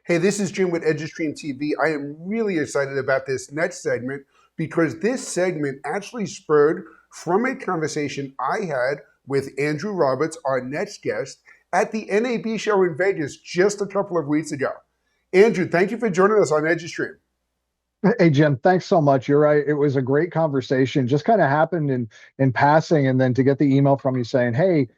Hey, this is Jim with eduStreamTV. I am really excited about this next segment because this segment actually spurred from a conversation I had with Andrew Roberts, our next guest, at the NAB show in Vegas just a couple of weeks ago. Andrew, thank you for joining us on EduStream. Hey Jim, thanks so much. You're right. It was a great conversation. Just kind of happened in passing, and then to get the email from you saying, "Hey,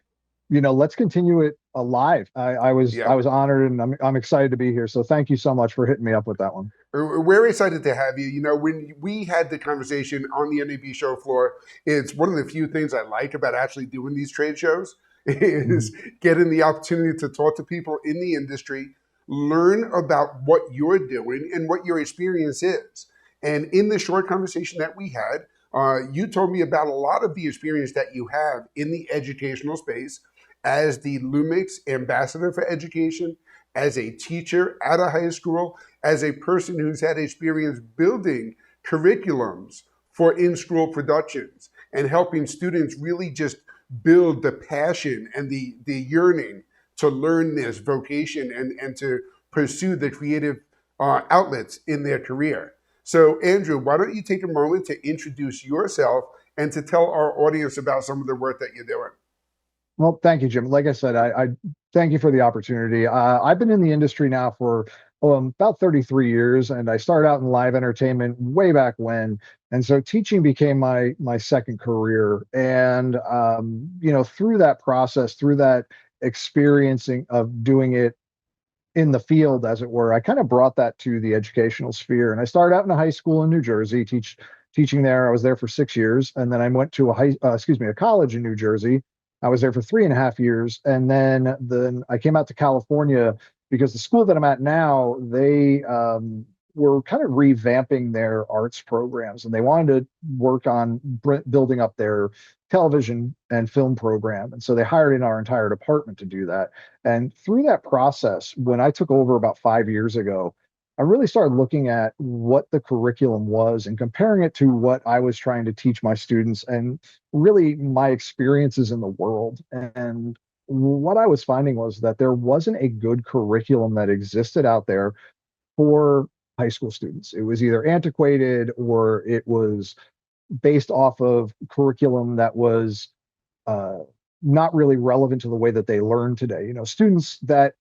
let's continue it alive." I Yep. was honored, and I'm excited to be here. So thank you so much for hitting me up with that one. We're excited to have you. You know, when we had the conversation on the NAB show floor, it's one of the few things I like about actually doing these trade shows Mhm. is getting the opportunity to talk to people in the industry, learn about what you're doing and what your experience is. And in the short conversation that we had, you told me about a lot of the experience that you have in the educational space as the Lumix Ambassador for Education, as a teacher at a high school, as a person who's had experience building curriculums for in-school productions and helping students really just build the passion and the yearning to learn this vocation and to pursue the creative outlets in their career. So, Andrew, why don't you take a moment to introduce yourself and to tell our audience about some of the work that you're doing? Well, thank you, Jim. Like I said, I thank you for the opportunity. I've been in the industry now for about 33 years, and I started out in live entertainment way back when. And so teaching became my second career. And through that process, through that experiencing of doing it in the field, as it were, I kind of brought that to the educational sphere. And I started out in a high school in New Jersey, teaching there. I was there for 6 years, and then I went to a college in New Jersey. I was there for 3.5 years, and then I came out to California because the school that I'm at now, they were kind of revamping their arts programs, and they wanted to work on building up their television and film program. And so they hired in our entire department to do that. And through that process, when I took over about 5 years ago, I really started looking at what the curriculum was and comparing it to what I was trying to teach my students and really my experiences in the world. And what I was finding was that there wasn't a good curriculum that existed out there for high school students. It was either antiquated or it was based off of curriculum that was uh, not really relevant to the way that they learn today. Students that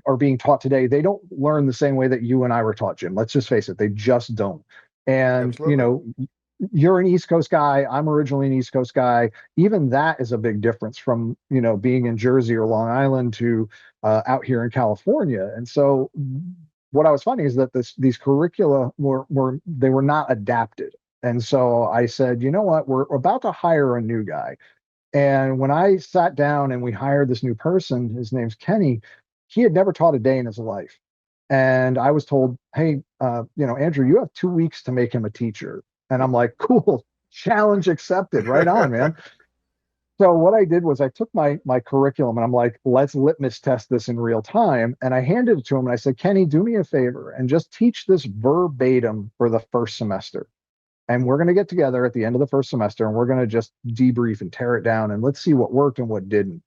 are being taught today, they don't learn the same way that you and I were taught, Jim. Let's just face it, they just don't. And, Absolutely. you're an East Coast guy. I'm originally an East Coast guy. Even that is a big difference from, being in Jersey or Long Island to out here in California. And so what I was finding is that these curricula were not adapted. And so I said, you know what, we're about to hire a new guy. And when I sat down and we hired this new person, his name's Kenny, he had never taught a day in his life. And I was told, hey, Andrew, you have 2 weeks to make him a teacher. And I'm like, cool, challenge accepted. Right on, man. So what I did was I took my curriculum and I'm like, let's litmus test this in real time. And I handed it to him and I said, Kenny, do me a favor and just teach this verbatim for the first semester. And we're going to get together at the end of the first semester and we're going to just debrief and tear it down and let's see what worked and what didn't.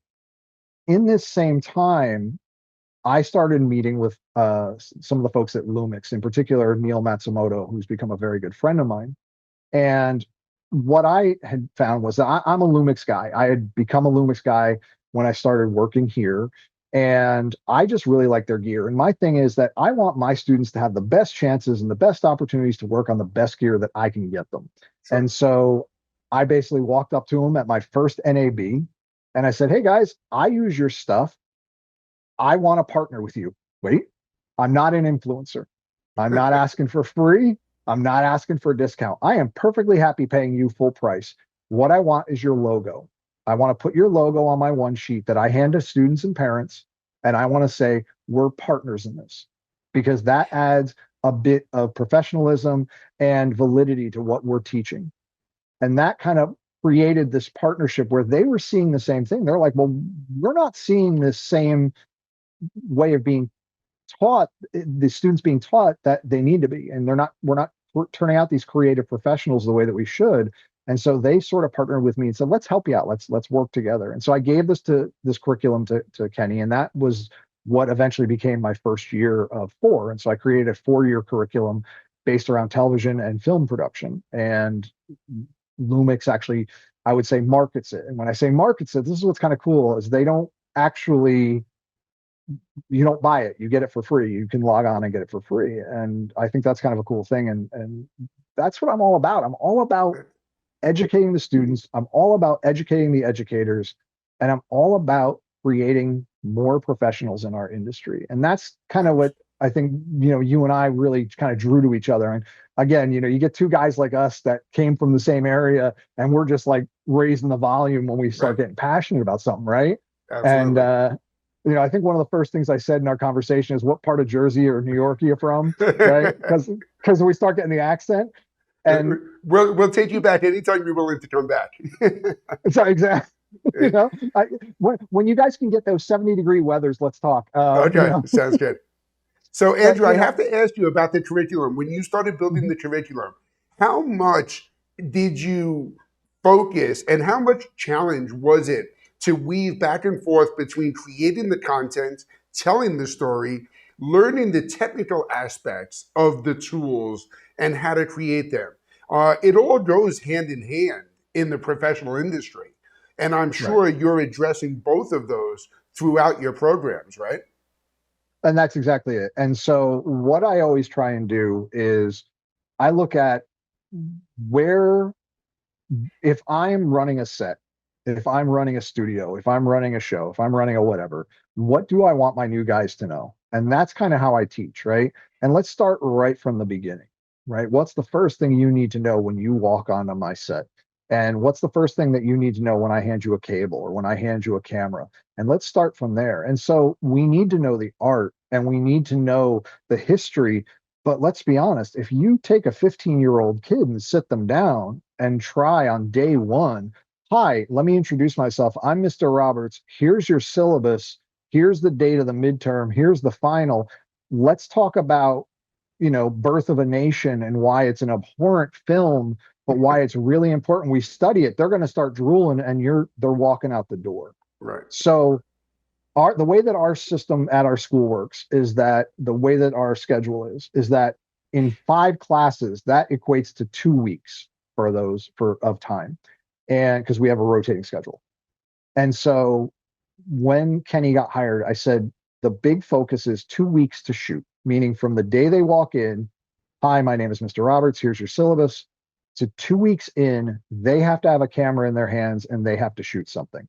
In this same time, I started meeting with some of the folks at Lumix, in particular Neil Matsumoto, who's become a very good friend of mine. And what I had found was that I'm a Lumix guy. I had become a Lumix guy when I started working here. And I just really like their gear. And my thing is that I want my students to have the best chances and the best opportunities to work on the best gear that I can get them. Sure. And so I basically walked up to them at my first NAB and I said, hey guys, I use your stuff. I want to partner with you. Wait, I'm not an influencer. I'm not asking for free. I'm not asking for a discount. I am perfectly happy paying you full price. What I want is your logo. I want to put your logo on my one sheet that I hand to students and parents. And I want to say, we're partners in this because that adds a bit of professionalism and validity to what we're teaching. And that kind of created this partnership where they were seeing the same thing. They're like, well, we're not seeing this same way of being taught, the students being taught that they need to be, and we're turning out these creative professionals the way that we should. And so they sort of partnered with me and said, let's help you out. Let's work together. And so I gave this curriculum to Kenny, and that was what eventually became my first year of 4. And so I created a 4-year curriculum based around television and film production. And Lumix actually, I would say, markets it. And when I say markets it, this is what's kind of cool is they don't actually, you don't buy it, you get it for free. You can log on and get it for free. And I think that's kind of a cool thing. And that's what I'm all about. I'm all about educating the students. I'm all about educating the educators, and I'm all about creating more professionals in our industry. And that's kind of what I think, you and I really kind of drew to each other. And again, you get two guys like us that came from the same area, and we're just like raising the volume when we start Right. getting passionate about something, right? And Absolutely. I think one of the first things I said in our conversation is, what part of Jersey or New York are you from? Right? Because we start getting the accent. And We'll take you back anytime you're willing to come back. so exactly, I, when you guys can get those 70-degree weathers, let's talk. Okay, sounds good. So, But Andrew, I have to ask you about the curriculum. When you started building mhm, the curriculum, how much did you focus and how much challenge was it to weave back and forth between creating the content, telling the story, learning the technical aspects of the tools, and how to create them? It all goes hand in hand in the professional industry. And I'm right. sure you're addressing both of those throughout your programs, right? And that's exactly it. And so what I always try and do is I look at where, if I'm running a set, if I'm running a studio, if I'm running a show, if I'm running a whatever, what do I want my new guys to know? And that's kind of how I teach, right? And let's start right from the beginning, right? What's the first thing you need to know when you walk onto my set? And what's the first thing that you need to know when I hand you a cable or when I hand you a camera? And let's start from there. And so we need to know the art and we need to know the history. But let's be honest, if you take a 15-year-old kid and sit them down and try on day one, hi, let me introduce myself. I'm Mr. Roberts. Here's your syllabus. Here's the date of the midterm. Here's the final. Let's talk about, Birth of a Nation and why it's an abhorrent film, but why it's really important we study it. They're going to start drooling and they're walking out the door. Right. So the way that our system at our school works is that the way that our schedule is that in 5 classes, that equates to 2 weeks for those for of time. And because we have a rotating schedule. And so when Kenny got hired, I said the big focus is 2 weeks to shoot, meaning from the day they walk in, hi, my name is Mr. Roberts, here's your syllabus. So 2 weeks in, they have to have a camera in their hands and they have to shoot something.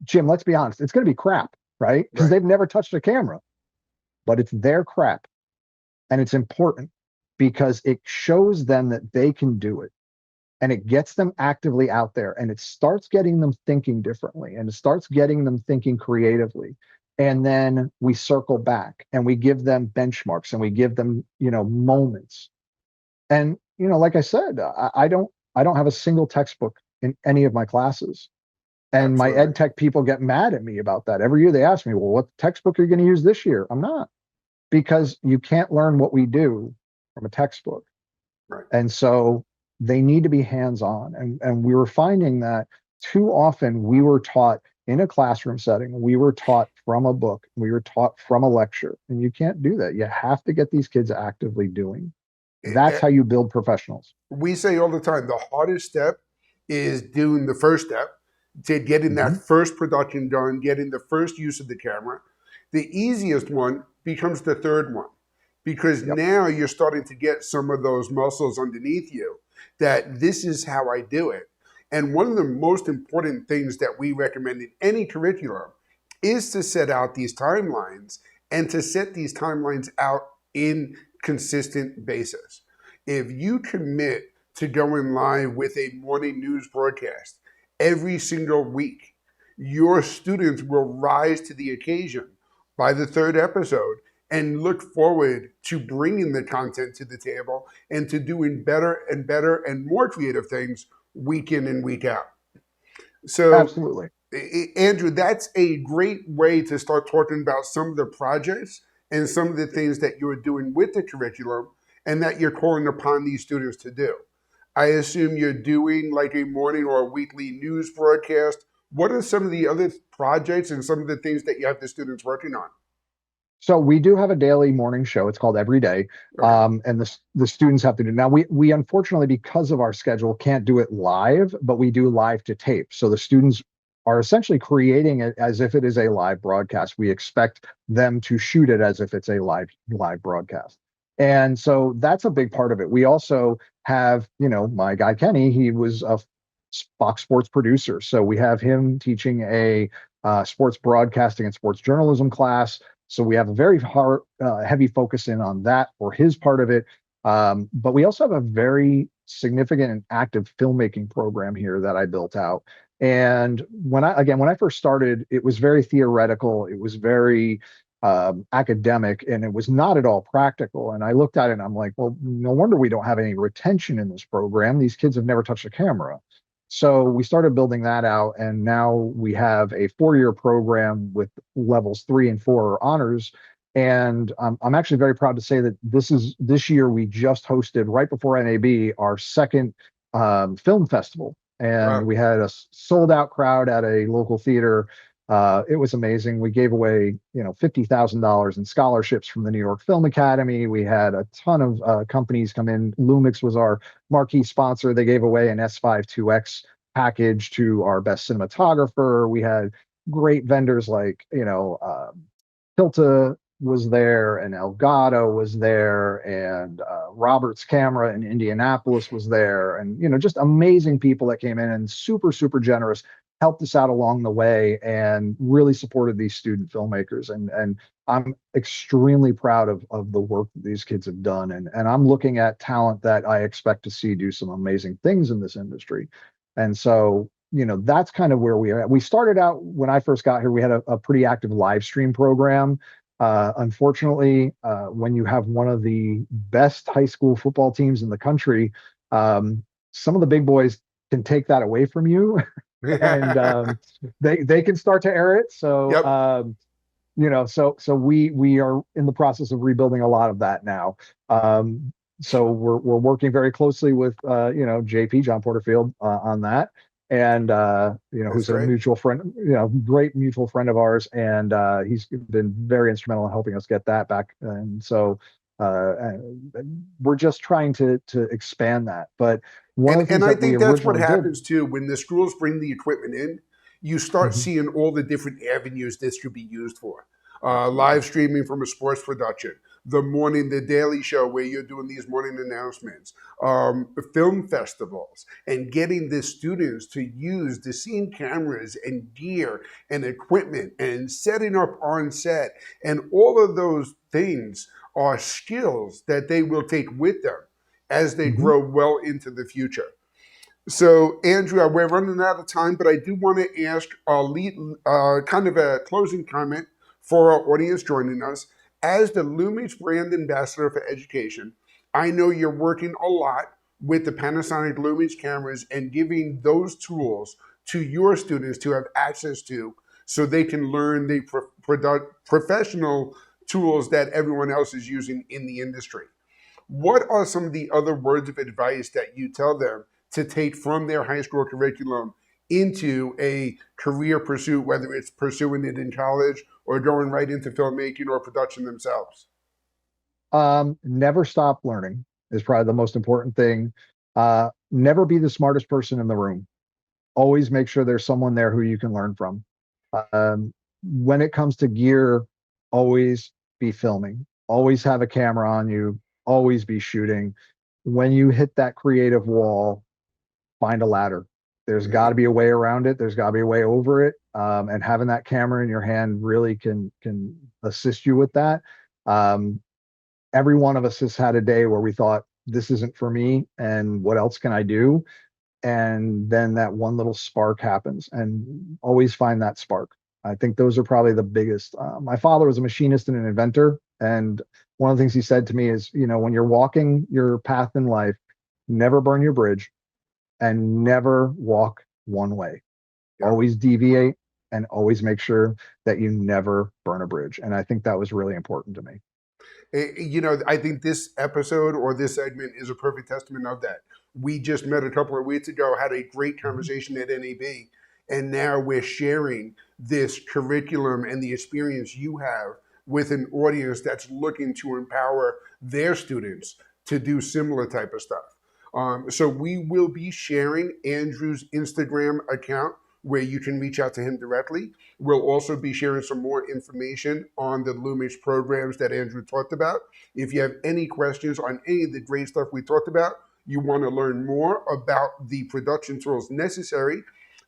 Jim, let's be honest, it's going to be crap, right? Because Right. they've never touched a camera, but it's their crap. And it's important because it shows them that they can do it. And it gets them actively out there and it starts getting them thinking differently and it starts getting them thinking creatively. And then we circle back and we give them benchmarks and we give them, moments. And, like I said, I don't have a single textbook in any of my classes. And my Absolutely. ed tech people get mad at me about that. Every year they ask me, well, what textbook are you going to use this year? I'm not, because you can't learn what we do from a textbook. Right. And so they need to be hands-on. And we were finding that too often we were taught in a classroom setting, we were taught from a book, we were taught from a lecture. And you can't do that. You have to get these kids actively doing. That's how you build professionals. We say all the time the hardest step is doing the first step, to getting that Mhm. first production done, getting the first use of the camera. The easiest one becomes the third one, because Yep. now you're starting to get some of those muscles underneath you that this is how I do it. And one of the most important things that we recommend in any curriculum is to set out these timelines and to set these timelines out in consistent basis. If you commit to going live with a morning news broadcast every single week, your students will rise to the occasion by the third episode and look forward to bringing the content to the table and to doing better and better and more creative things week in and week out. So, Absolutely. Andrew, that's a great way to start talking about some of the projects and some of the things that you're doing with the curriculum and that you're calling upon these students to do. I assume you're doing like a morning or a weekly news broadcast What are some of the other projects and some of the things that you have the students working on? So we do have a daily morning show. It's called Every Day, Okay. and the students have to do. Now we unfortunately, because of our schedule, can't do it live, but we do live to tape. So the students are essentially creating it as if it is a live broadcast. We expect them to shoot it as if it's a live broadcast, and so that's a big part of it. We also have, my guy Kenny. He was a Fox Sports producer, so we have him teaching a sports broadcasting and sports journalism class, so we have a very heavy focus in on that for his part of it. But we also have a very significant and active filmmaking program here that I built out. And when I first started, it was very theoretical. It was very academic, and it was not at all practical. And I looked at it and I'm like, well, no wonder we don't have any retention in this program. These kids have never touched a camera. So we started building that out, and now we have a 4-year program with levels 3 and 4 honors. And I'm actually very proud to say that this year we just hosted right before NAB our second film festival, and Wow. we had a sold out crowd at a local theater. It was amazing. We gave away, $50,000 in scholarships from the New York Film Academy. We had a ton of companies come in. Lumix was our marquee sponsor. They gave away an S5 2X package to our best cinematographer. We had great vendors like, Hilta was there, and Elgato was there, and Roberts Camera in Indianapolis was there, and just amazing people that came in and super super generous, helped us out along the way, and really supported these student filmmakers. And I'm extremely proud of the work that these kids have done, and I'm looking at talent that I expect to see do some amazing things in this industry. And so, that's kind of where we are at. We started out when I first got here, we had a pretty active live stream program. Unfortunately, when you have one of the best high school football teams in the country, some of the big boys can take that away from you, and they can start to air it. So Yep. so we are in the process of rebuilding a lot of that now. So we're working very closely with JP John Porterfield on that, and That's who's a great. mutual friend, great mutual friend of ours, and he's been very instrumental in helping us get that back. And so we're just trying to expand that. But one of the And things I that we think that's what originally did. happens too when the schools bring the equipment in. You start Mhm. seeing all the different avenues this could be used for. Absolutely. Live streaming from a sports production, the Daily Show where you're doing these morning announcements, film festivals, and getting the students to use the scene cameras and gear and equipment and setting up on set, and all of those things are skills that they will take with them as they Mhm. grow well into the future. So, Andrea, we're running out of time, but I do want to ask a lead, kind of a closing comment for our audience joining us. As the Lumix brand ambassador for education, I know you're working a lot with the Panasonic Lumix cameras and giving those tools to your students to have access to so they can learn the professional tools that everyone else is using in the industry. What are some of the other words of advice that you tell them to take from their high school curriculum into a career pursuit, whether it's pursuing it in college or going right into filmmaking or production themselves? Never stop learning is probably the most important thing. Never be the smartest person in the room. Always make sure there's someone there who you can learn from. When it comes to gear, always be filming. Always have a camera on you. Always be shooting. When you hit that creative wall, find a ladder. There's got to be a way around it. There's got to be a way over it. And having that camera in your hand really can assist you with that. Um, every one of us has had a day where we thought, this isn't for me, and what else can I do? And then that one little spark happens, and always find that spark. I think those are probably the biggest. My father was a machinist and an inventor, and one of the things he said to me is, when you're walking your path in life, never burn your bridge and never walk one way. Yeah. Always deviate, and always make sure that you never burn a bridge. And I think that was really important to me. I think this episode or this segment is a perfect testament of that. We just met a couple of weeks ago, had a great Mhm. conversation at NAB, And now we're sharing this curriculum and the experience you have with an audience that's looking to empower their students to do similar type of stuff. So we will be sharing Andrew's Instagram account where you can reach out to him directly. We'll also be sharing some more information on the Lumix programs that Andrew talked about. If you have any questions on any of the great stuff we talked about, you want to learn more about the production tools necessary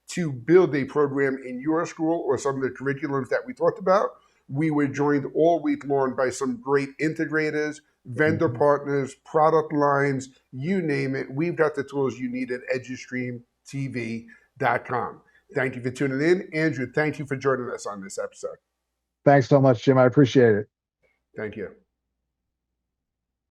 to build a program in your school or some of the curriculums that we talked about, we were joined all week long by some great integrators, vendor Mhm. partners, product lines, you name it. We've got the tools you need at eduStreamTV.com. Thank you for tuning in. Andrew, thank you for joining us on this episode. Thanks so much, Jim. I appreciate it. Thank you.